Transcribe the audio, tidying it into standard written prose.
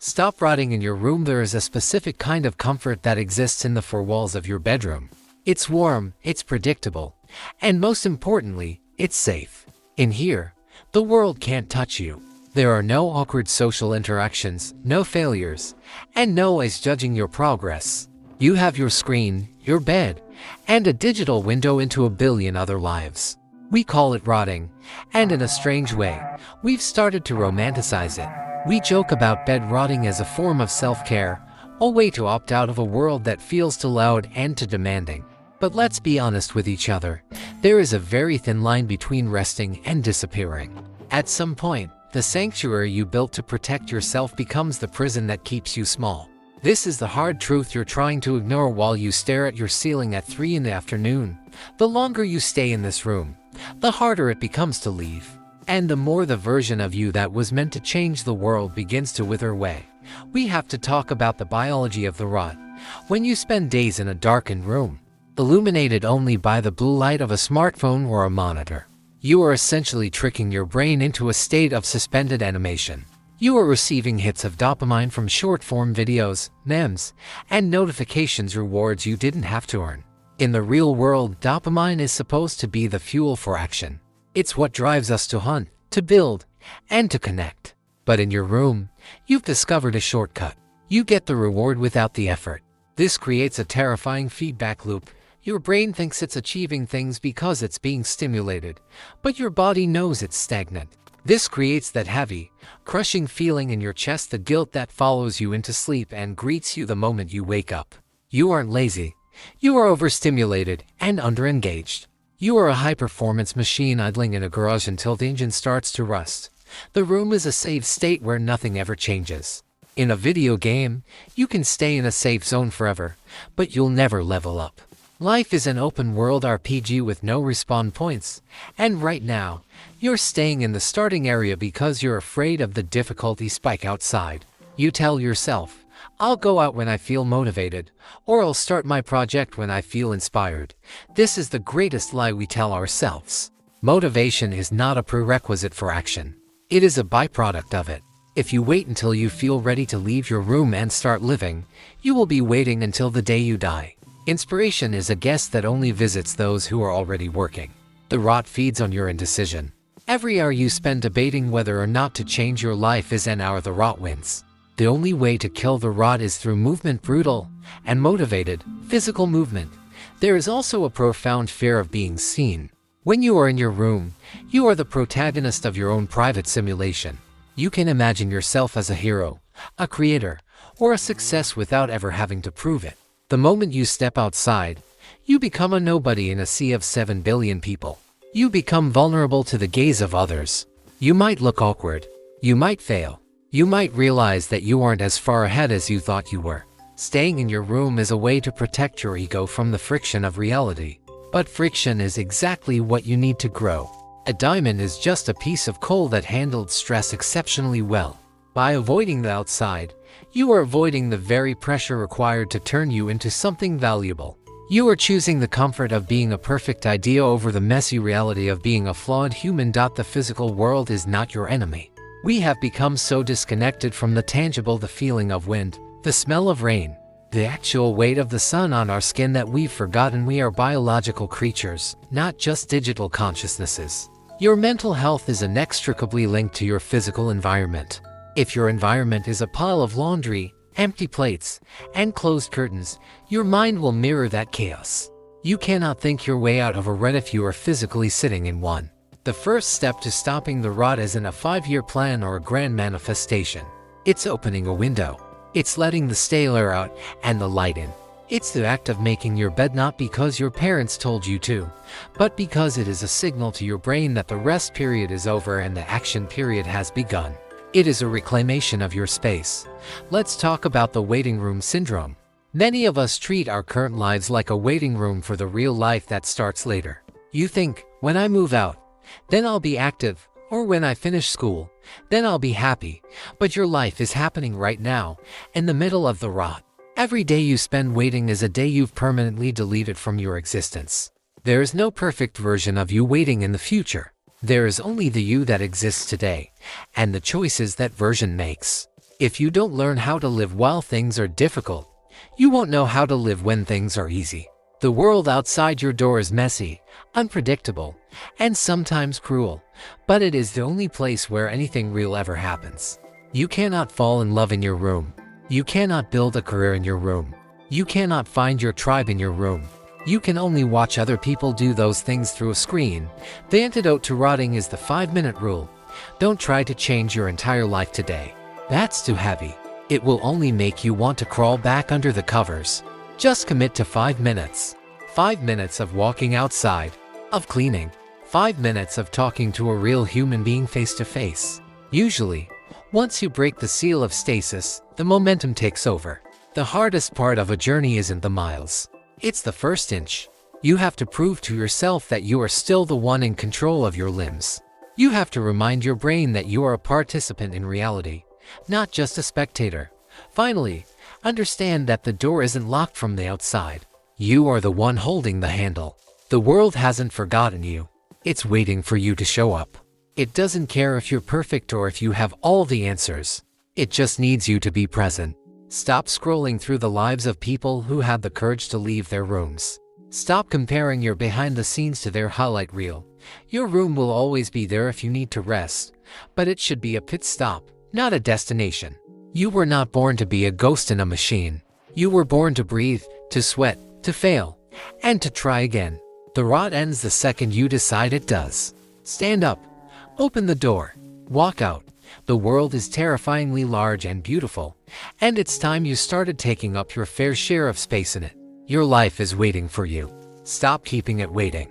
Stop rotting in your room. There is a specific kind of comfort that exists in the four walls of your bedroom. It's warm, it's predictable, and most importantly, it's safe. In here, the world can't touch you. There are no awkward social interactions, no failures, and no eyes judging your progress. You have your screen, your bed, and a digital window into a billion other lives. We call it rotting, and in a strange way, we've started to romanticize it. We joke about bed rotting as a form of self-care, a way to opt out of a world that feels too loud and too demanding. But let's be honest with each other. There is a very thin line between resting and disappearing. At some point, the sanctuary you built to protect yourself becomes the prison that keeps you small. This is the hard truth you're trying to ignore while you stare at your ceiling at 3 in the afternoon. The longer you stay in this room, the harder it becomes to leave. And the more the version of you that was meant to change the world begins to wither away. We have to talk about the biology of the rot. When you spend days in a darkened room, illuminated only by the blue light of a smartphone or a monitor, you are essentially tricking your brain into a state of suspended animation. You are receiving hits of dopamine from short-form videos, memes, and notifications, rewards you didn't have to earn. In the real world, dopamine is supposed to be the fuel for action. It's what drives us to hunt, to build, and to connect. But in your room, you've discovered a shortcut. You get the reward without the effort. This creates a terrifying feedback loop. Your brain thinks it's achieving things because it's being stimulated, but your body knows it's stagnant. This creates that heavy, crushing feeling in your chest, the guilt that follows you into sleep and greets you the moment you wake up. You aren't lazy. You are overstimulated and underengaged. You are a high-performance machine idling in a garage until the engine starts to rust. The room is a safe state where nothing ever changes. In a video game, you can stay in a safe zone forever, but you'll never level up. Life is an open-world RPG with no respawn points, and right now, you're staying in the starting area because you're afraid of the difficulty spike outside. You tell yourself, I'll go out when I feel motivated, or I'll start my project when I feel inspired. This is the greatest lie we tell ourselves. Motivation is not a prerequisite for action. It is a byproduct of it. If you wait until you feel ready to leave your room and start living, you will be waiting until the day you die. Inspiration is a guest that only visits those who are already working. The rot feeds on your indecision. Every hour you spend debating whether or not to change your life is an hour the rot wins. The only way to kill the rot is through movement, brutal and motivated, physical movement. There is also a profound fear of being seen. When you are in your room, you are the protagonist of your own private simulation. You can imagine yourself as a hero, a creator, or a success without ever having to prove it. The moment you step outside, you become a nobody in a sea of 7 billion people. You become vulnerable to the gaze of others. You might look awkward. You might fail. You might realize that you aren't as far ahead as you thought you were. Staying in your room is a way to protect your ego from the friction of reality. But friction is exactly what you need to grow. A diamond is just a piece of coal that handled stress exceptionally well. By avoiding the outside, you are avoiding the very pressure required to turn you into something valuable. You are choosing the comfort of being a perfect idea over the messy reality of being a flawed human. The physical world is not your enemy. We have become so disconnected from the tangible, the feeling of wind, the smell of rain, the actual weight of the sun on our skin, that we've forgotten we are biological creatures, not just digital consciousnesses. Your mental health is inextricably linked to your physical environment. If your environment is a pile of laundry, empty plates, and closed curtains, your mind will mirror that chaos. You cannot think your way out of a rut if you are physically sitting in one. The first step to stopping the rot isn't a 5-year plan or a grand manifestation. It's opening a window. It's letting the stale air out and the light in. It's the act of making your bed, not because your parents told you to, but because it is a signal to your brain that the rest period is over and the action period has begun. It is a reclamation of your space. Let's talk about the waiting room syndrome. Many of us treat our current lives like a waiting room for the real life that starts later. You think, when I move out, then I'll be active, or when I finish school, then I'll be happy. But your life is happening right now, in the middle of the rot. Every day you spend waiting is a day you've permanently deleted from your existence. There is no perfect version of you waiting in the future. There is only the you that exists today, and the choices that version makes. If you don't learn how to live while things are difficult, you won't know how to live when things are easy. The world outside your door is messy, unpredictable, and sometimes cruel, but it is the only place where anything real ever happens. You cannot fall in love in your room. You cannot build a career in your room. You cannot find your tribe in your room. You can only watch other people do those things through a screen. The antidote to rotting is the 5-minute rule. Don't try to change your entire life today. That's too heavy. It will only make you want to crawl back under the covers. Just commit to 5 minutes. 5 minutes of walking outside, of cleaning, 5 minutes of talking to a real human being face to face. Usually, once you break the seal of stasis, the momentum takes over. The hardest part of a journey isn't the miles. It's the first inch. You have to prove to yourself that you are still the one in control of your limbs. You have to remind your brain that you are a participant in reality, not just a spectator. Finally, understand that the door isn't locked from the outside. You are the one holding the handle. The world hasn't forgotten you. It's waiting for you to show up. It doesn't care if you're perfect or if you have all the answers. It just needs you to be present. Stop scrolling through the lives of people who have the courage to leave their rooms. Stop comparing your behind the scenes to their highlight reel. Your room will always be there if you need to rest, but it should be a pit stop, not a destination. You were not born to be a ghost in a machine. You were born to breathe, to sweat, to fail, and to try again. The rot ends the second you decide it does. Stand up. Open the door. Walk out. The world is terrifyingly large and beautiful, and it's time you started taking up your fair share of space in it. Your life is waiting for you. Stop keeping it waiting.